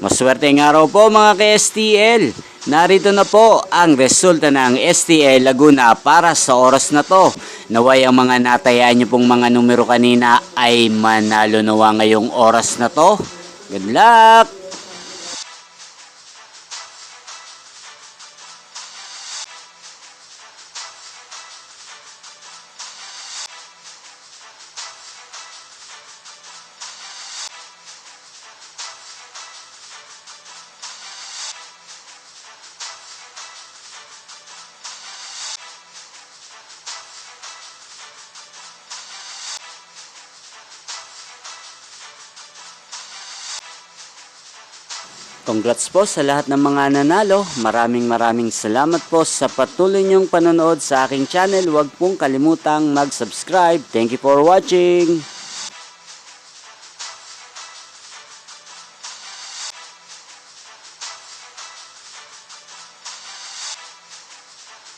Maswerteng araw po mga ka-STL. Narito na po ang resulta ng STL Laguna para sa oras na to. Naway ang mga natayaan nyo pong mga numero kanina ay manalo nawa ngayong oras na to. Good luck! Congrats po sa lahat ng mga nanalo. Maraming salamat po sa patuloy niyong panonood sa aking channel. Huwag pong kalimutang mag-subscribe. Thank you for watching.